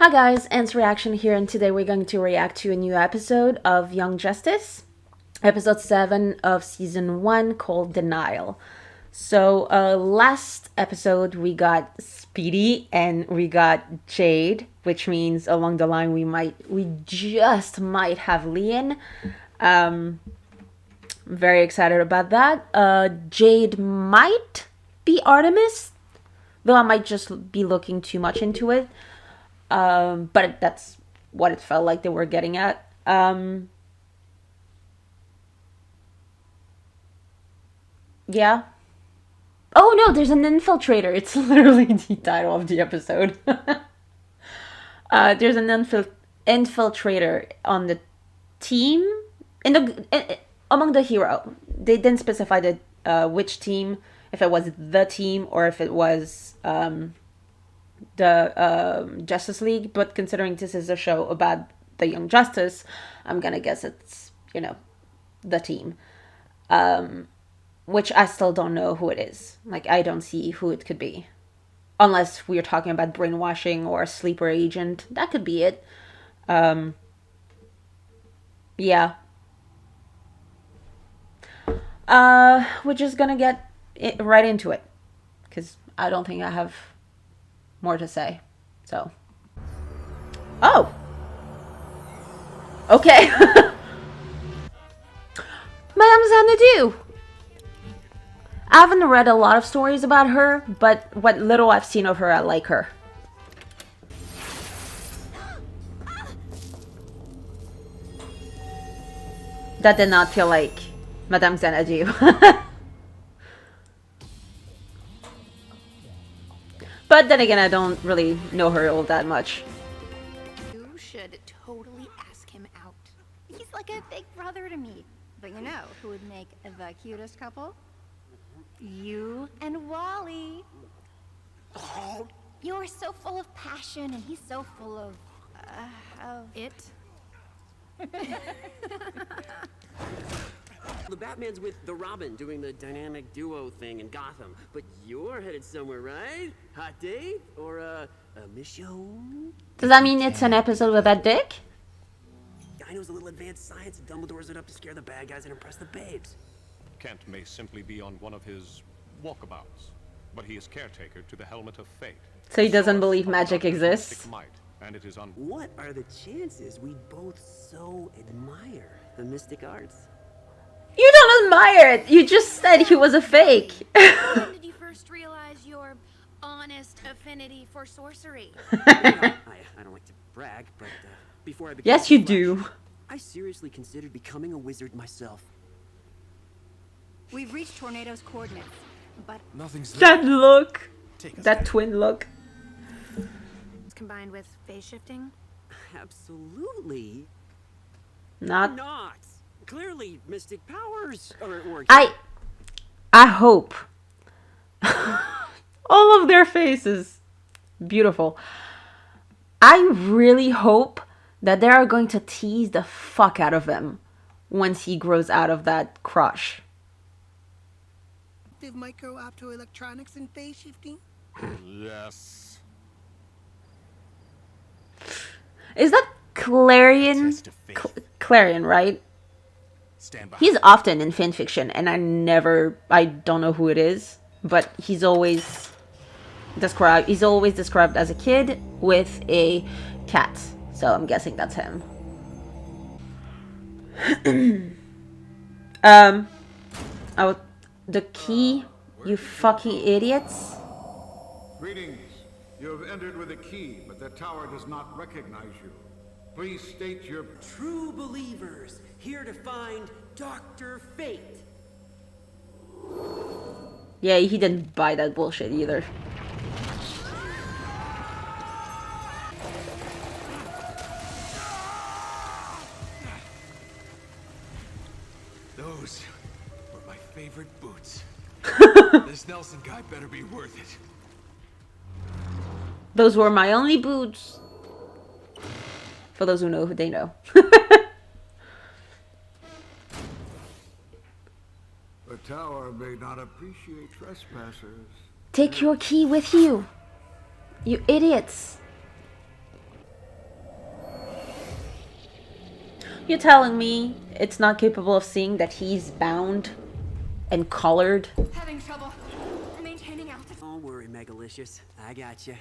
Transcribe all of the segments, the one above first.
Hi guys, Ants Reaction here, and today we're going to react to a new episode of Young Justice, episode 7 of season 1 called Denial. So, last episode we got Speedy and we got Jade, which means along the line we just might have Lian. Very excited about that. Jade might be Artemis, though I might just be looking too much into it. But that's what it felt like they were getting at. Yeah. Oh no, there's an infiltrator. It's literally the title of the episode. There's an infiltrator on the team among the hero. They didn't specify which team, if it was the team or if it was the Justice League, but considering this is a show about the Young Justice, I'm gonna guess it's, the team. Which I still don't know who it is. Like, I don't see who it could be. Unless we're talking about brainwashing or a sleeper agent. That could be it. Yeah. We're just gonna get right into it. Because I don't think I have more to say. So. Oh! Okay. Madame Xanadu! I haven't read a lot of stories about her, but what little I've seen of her, I like her. That did not feel like Madame Xanadu. But then again, I don't really know her all that much. You should totally ask him out. He's like a big brother to me. But you know who would make the cutest couple? You and Wally. You're so full of passion, and he's so full of it. The Batman's with the Robin doing the dynamic duo thing in Gotham, but you're headed somewhere, right? Hot date or a mission? Does that mean it's an episode with that dick? Guy knows a little advanced science, and Dumbledore's it up to scare the bad guys and impress the babes. Kent may simply be on one of his walkabouts, but he is caretaker to the Helmet of Fate. So he doesn't believe magic exists? Might, and it is What are the chances we both so admire the mystic arts? You don't admire it! You just said he was a fake! When did you first realize your honest affinity for sorcery? I don't like to brag, but before I became Yes, you Flash, do. I seriously considered becoming a wizard myself. We've reached Tornado's coordinates, but That look! That twin look. Combined with phase shifting? Absolutely Not. not. Clearly, mystic powers are at work. I hope. All of their faces. Beautiful. I really hope that they are going to tease the fuck out of him once he grows out of that crush. Micro optoelectronics and phase shifting. Yes. Is that Clarion? Clarion, right? Stand by. He's often in fanfiction, and I don't know who it is, but he's always described as a kid with a cat. So I'm guessing that's him. The key, you fucking idiots. Greetings. You have entered with a key, but the tower does not recognize you. Please state your... True believers, here to find Dr. Fate. Yeah, he didn't buy that bullshit either. Those were my favorite boots. This Nelson guy better be worth it. Those were my only boots. For those who know, they know. The tower may not appreciate trespassers. Take your key with you. You idiots. You're telling me it's not capable of seeing that he's bound and colored? Having trouble maintaining altitude. Don't worry, Megalicious. I got you.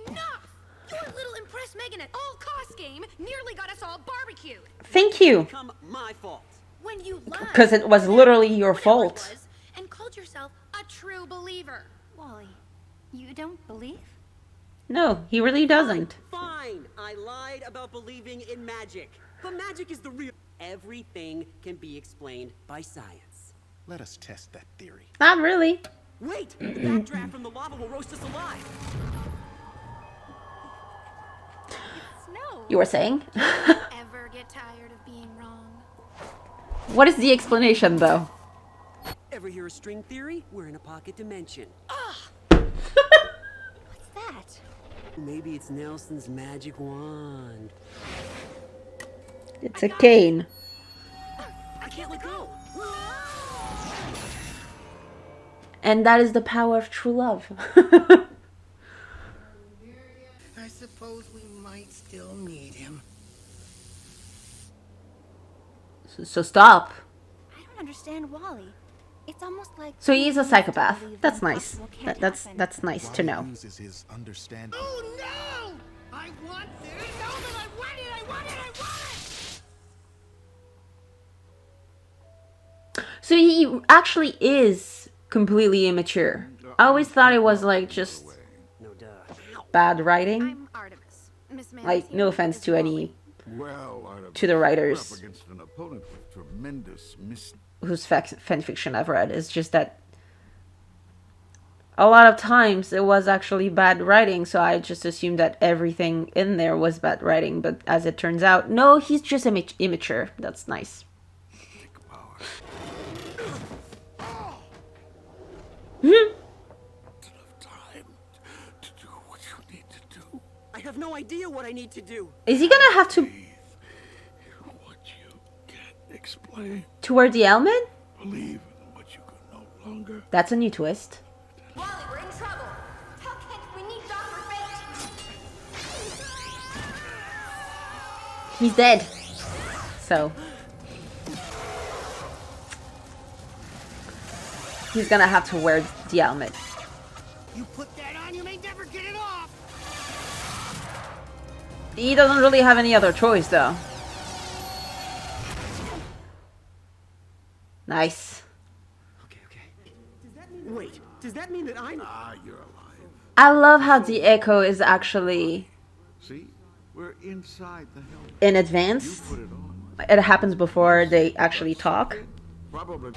Enough! Your little impress Megan at all costs game nearly got us all barbecued. Thank you. Come my fault. When you lied. Because it was literally your whatever it fault. was, and called yourself a true believer. Wally, you don't believe? No, he really doesn't. Fine. I lied about believing in magic. But magic is the real. Everything can be explained by science. Let us test that theory. Not really. Wait! The backdraft from the lava will roast us alive. Snow. You were saying? Ever get tired of being wrong? What is the explanation, though? Ever hear a string theory? We're in a pocket dimension. What's that? Maybe it's Nelson's magic wand. It's a cane. I can't let go. And that is the power of true love. I suppose we might still need him. So stop. I don't understand Wally. It's almost like So he is a psychopath. believe That's the nice. impossible can't That's happen. nice to know. Uses his understanding. Oh no! I want this! No, that I want it! I want it! I want it! So he actually is completely immature. I always thought it was like just No duh. bad writing. I'm Artemis. Miss Manners Like, here no with offense Mrs. to any Well, Artemis, to the writers we're up against an opponent with tremendous whose fan fiction I've read. It's just that a lot of times it was actually bad writing, so I just assumed that everything in there was bad writing. But as it turns out, no, he's just immature. That's nice. time to do what you need to do. I have no idea what I need to do. Is he gonna have to What you can't explain. wear the helmet? Believe in what you can no longer. That's a new twist. Wally, we're in trouble. How can we need Dr. Fate? He's dead. So he's gonna have to wear the helmet. You put that on, you may never get it off! He doesn't really have any other choice, though. Nice. Okay. Wait, does that mean that I'm... Ah, you're alive. I love how the echo is actually See? We're inside the helmet. in advance. Put it on. It happens before they actually talk. Probably.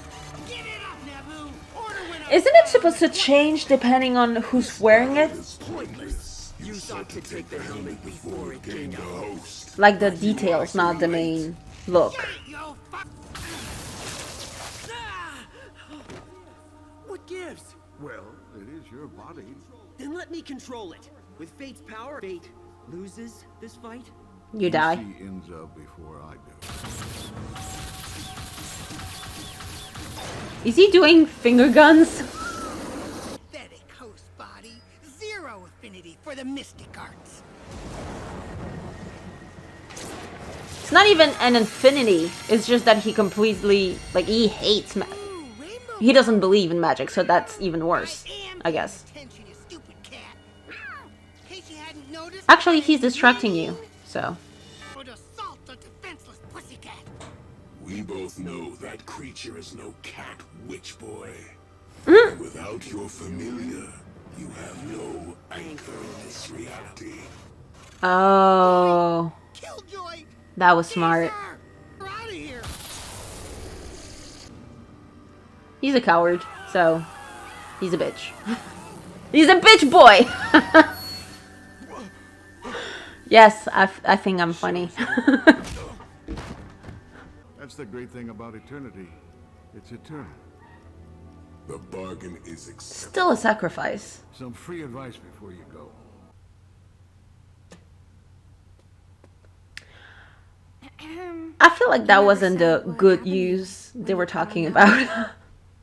Get it up, Naboo! Order when I... Isn't it supposed to change depending on who's wearing it? pointless. You thought to take the helmet before it came out. Like the details, not the main look. Yo, fuck! What gives? Well, it is your body. Then let me control it. With Fate's power, Fate loses this fight. You die. She ends up before I do. Is he doing finger guns? Pathetic host body. Zero affinity for the mystic arts. It's not even an infinity. It's just that he completely, like, he hates magic. Ooh, rainbow. He doesn't believe in magic, so that's even worse, am I guess. paying attention, you stupid cat. In case you hadn't noticed, Actually, he's distracting you, so. would assault a defenseless pussycat. We both know that creature is no cat, witch boy. Mm. Without your familiar, you have no anchor in this reality. Oh, Killjoy. that was smart. Sir, we're out of here. He's a coward, so he's a bitch. He's a bitch boy! Yes, I think I'm funny. That's the great thing about eternity. It's eternal. The bargain is accepted. Still a sacrifice. Some free advice before you go. I feel like that wasn't the good use they were talking about.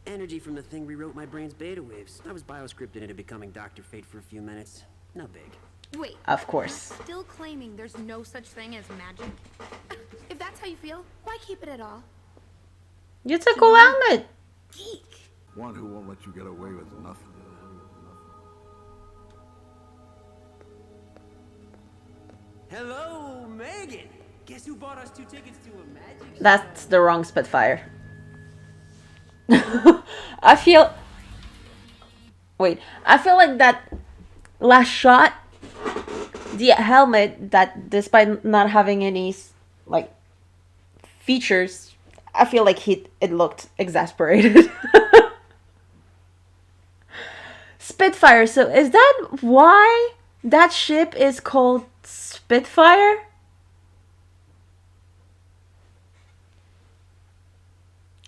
Energy from the thing rewrote my brain's beta waves. I was bioscripted into becoming Dr. Fate for a few minutes. No big. Wait, Of course. still claiming there's no such thing as magic? If that's that's how you feel, why keep it at all? It's a cool helmet. Geek. One who won't let you get away with nothing. Hello, Megan. Guess who bought us 2 tickets to a magic? That's the wrong Spitfire. I feel like that last shot, the helmet, that despite not having any like features, I feel like it looked exasperated. Spitfire. So is that why that ship is called Spitfire?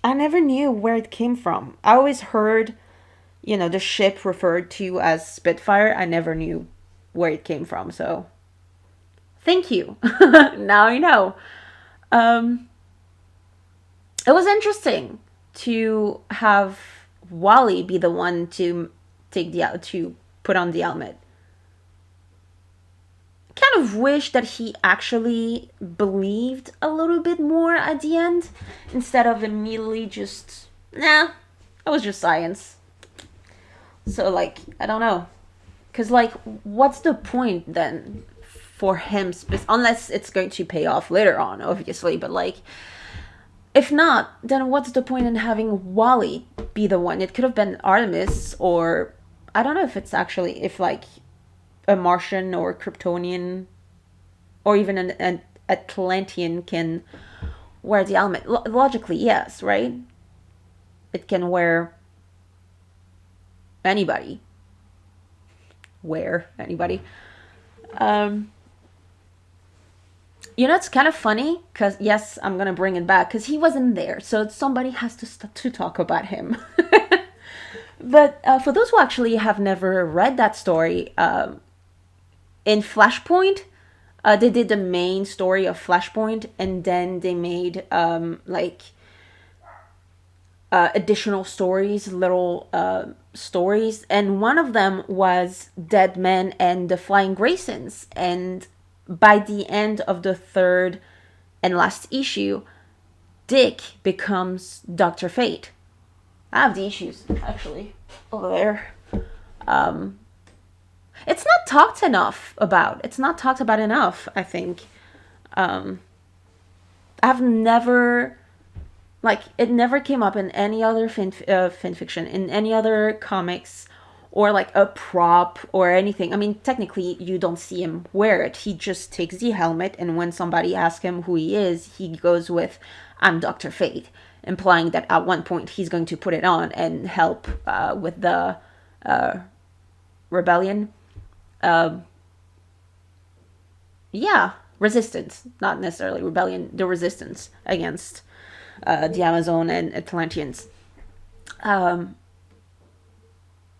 I never knew where it came from. I always heard, the ship referred to as Spitfire. I never knew where it came from. So thank you. Now I know. It was interesting to have Wally be the one to put on the helmet. Kind of wish that he actually believed a little bit more at the end instead of immediately just, nah, that was just science. So like, I don't know, because like, what's the point then for him, unless it's going to pay off later on, obviously, but like, if not, then what's the point in having Wally be the one? It could have been Artemis, or I don't know if like a Martian or Kryptonian or even an Atlantean can wear the helmet. Logically, yes, right? It can wear anybody. It's kind of funny because, yes, I'm going to bring it back because he wasn't there. So somebody has to talk about him. But for those who actually have never read that story, in Flashpoint, they did the main story of Flashpoint, and then they made additional stories, little stories, and one of them was Deadman and the Flying Graysons. And by the end of the third and last issue, Dick becomes Dr. Fate. I have the issues actually over there. It's not talked about. It's not talked about enough, I think. I've never, it never came up in any other fan fiction, in any other comics, or like a prop or anything. I mean, technically, you don't see him wear it. He just takes the helmet, and when somebody asks him who he is, he goes with, "I'm Dr. Fate," implying that at one point he's going to put it on and help with the rebellion. Resistance, not necessarily rebellion, the resistance against the Amazon and Atlanteans.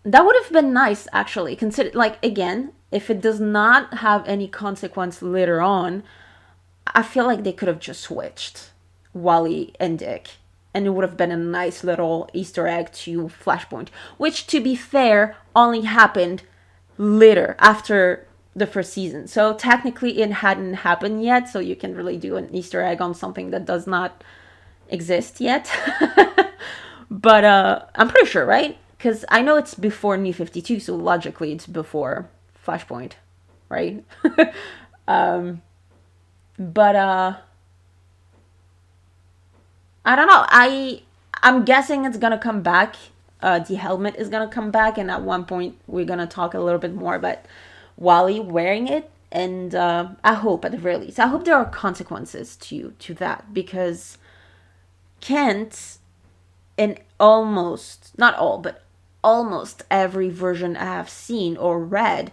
That would have been nice, actually. Consider, again, if it does not have any consequence later on, I feel like they could have just switched Wally and Dick, and it would have been a nice little Easter egg to Flashpoint, which, to be fair, only happened later, after the first season. So technically it hadn't happened yet, so you can really do an Easter egg on something that does not exist yet. But I'm pretty sure, right? Because I know it's before New 52, so logically it's before Flashpoint, right? But I don't know. I'm guessing it's gonna come back. The helmet is gonna come back, and at one point we're gonna talk a little bit more about Wally wearing it. And I hope, at the very least, I hope there are consequences to that, because Kent, in almost, not all, but almost every version I have seen or read,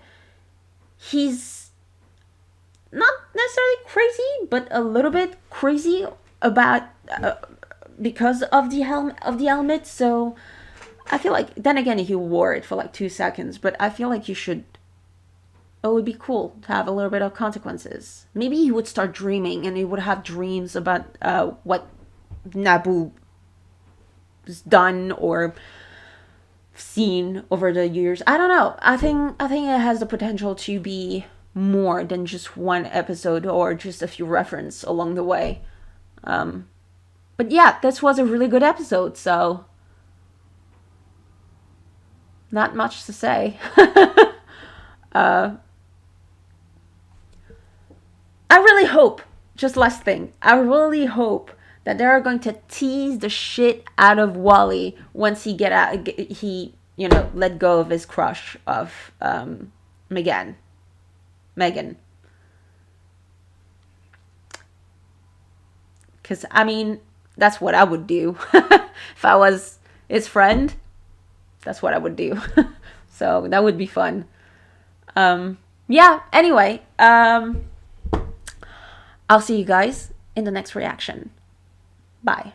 he's not necessarily crazy, but a little bit crazy about because of the helmet. So I feel like, then again, he wore it for 2 seconds, but I feel like it would be cool to have a little bit of consequences. Maybe he would start dreaming, and he would have dreams about what Naboo's done or seen over the years. I don't know. I think it has the potential to be more than just one episode or just a few references along the way. But yeah, this was a really good episode, so not much to say. I really hope, just last thing, I really hope that they're going to tease the shit out of Wally once he let go of his crush of Megan. Because, I mean, that's what I would do. If I was his friend, that's what I would do. So that would be fun. Yeah, anyway, I'll see you guys in the next reaction. Bye.